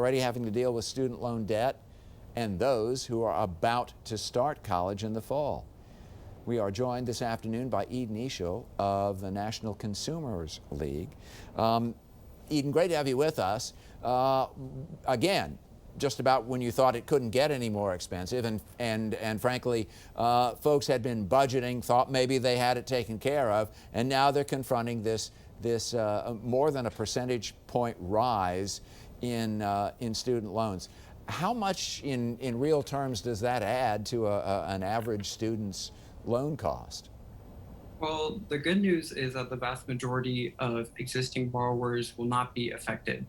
already having to deal with student loan debt and those who are about to start college in the fall. We are joined this afternoon by Iscil of the National Consumers League. Eden, great to have you with us. Again, just about when you thought it couldn't get any more expensive, and frankly, folks had been budgeting, thought maybe they had it taken care of, and now they're confronting this more than a percentage point rise in student loans. How much in real terms does that add to an average student's loan cost? Well, the good news is that the vast majority of existing borrowers will not be affected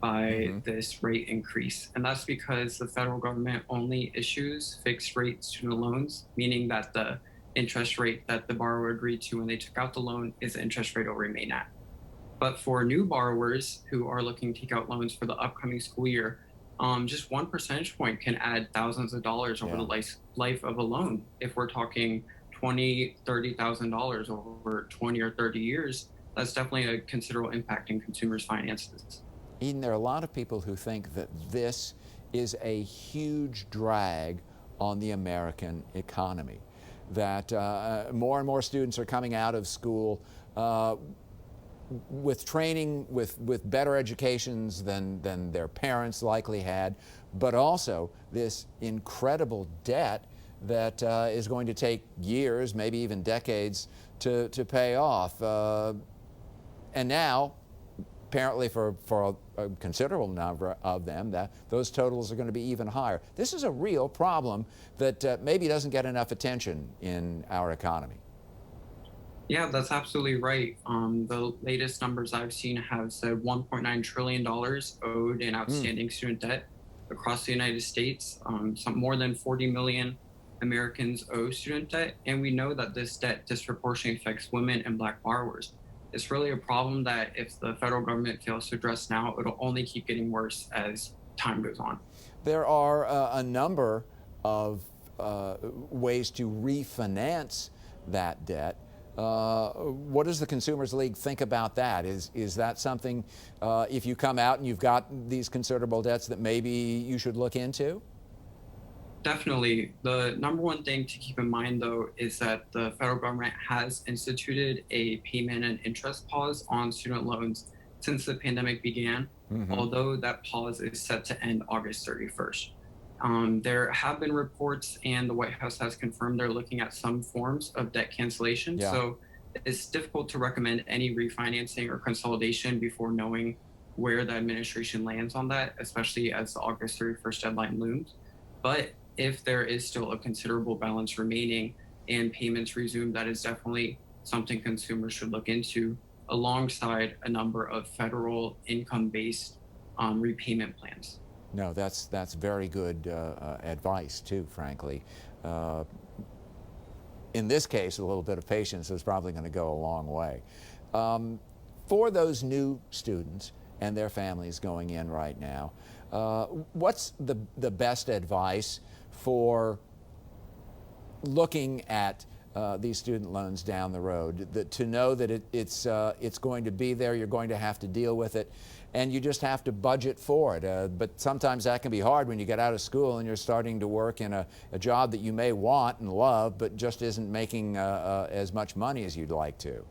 by this rate increase. And that's because the federal government only issues fixed rate student loans, meaning that the interest rate that the borrower agreed to when they took out the loan is the interest rate will remain at. But for new borrowers who are looking to take out loans for the upcoming school year, just 1 percentage point can add thousands of dollars over the life of a loan. If we're talking $20,000, $30,000 over 20 or 30 years, that's definitely a considerable impact in consumers' finances. Eden, there are a lot of people who think that this is a huge drag on the American economy, that more and more students are coming out of school with training, with better educations than their parents likely had, but also this incredible debt that is going to take years, maybe even decades to pay off. And now, apparently for a considerable number of them, that those totals are going to be even higher. This is a real problem that maybe doesn't get enough attention in our economy. Yeah, that's absolutely right. The latest numbers I've seen have said $1.9 trillion owed in outstanding student debt across the United States. Some more than 40 million Americans owe student debt, and we know that this debt disproportionately affects women and Black borrowers. It's really a problem that if the federal government fails to address now, it'll only keep getting worse as time goes on. There are a number of ways to refinance that debt. What does the Consumers League think about that? Is that something, if you come out and you've got these considerable debts, that maybe you should look into? Definitely. The number one thing to keep in mind, though, is that the federal government has instituted a payment and interest pause on student loans since the pandemic began, although that pause is set to end August 31st. There have been reports, and the White House has confirmed they're looking at some forms of debt cancellation. So it's difficult to recommend any refinancing or consolidation before knowing where the administration lands on that, especially as the August 31st deadline looms. But if there is still a considerable balance remaining and payments resume, that is definitely something consumers should look into, alongside a number of federal income-based repayment plans. No, that's very good advice too, frankly. In this case, a little bit of patience is probably going to go a long way. For those new students and their families going in right now, what's the best advice for looking at these student loans down the road? To know that it's going to be there, you're going to have to deal with it, and you just have to budget for it. But sometimes that can be hard when you get out of school and you're starting to work in a job that you may want and love, but just isn't making as much money as you'd like to.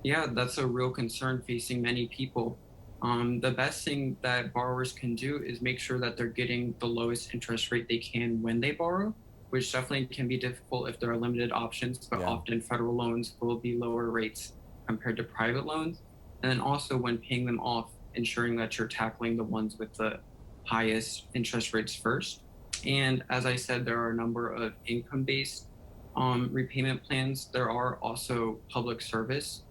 Yeah, that's a real concern facing many people. The best thing that borrowers can do is make sure that they're getting the lowest interest rate they can when they borrow, which definitely can be difficult if there are limited options, but often federal loans will be lower rates compared to private loans. And then also when paying them off, ensuring that you're tackling the ones with the highest interest rates first. And as I said, there are a number of income-based repayment plans. There are also public service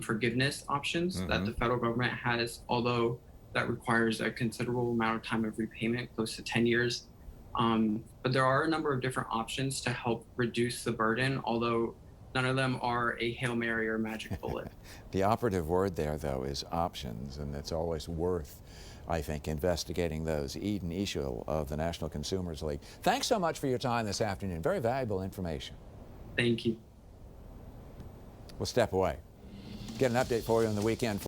forgiveness options that the federal government has, although that requires a considerable amount of time of repayment, close to 10 years. But there are a number of different options to help reduce the burden, although none of them are a Hail Mary or magic bullet. The operative word there, though, is options, and it's always worth, I think, investigating those. Eden Iscil of the National Consumers League, thanks so much for your time this afternoon. Very valuable information. Thank you. We'll step away. Get an update for you on the weekend.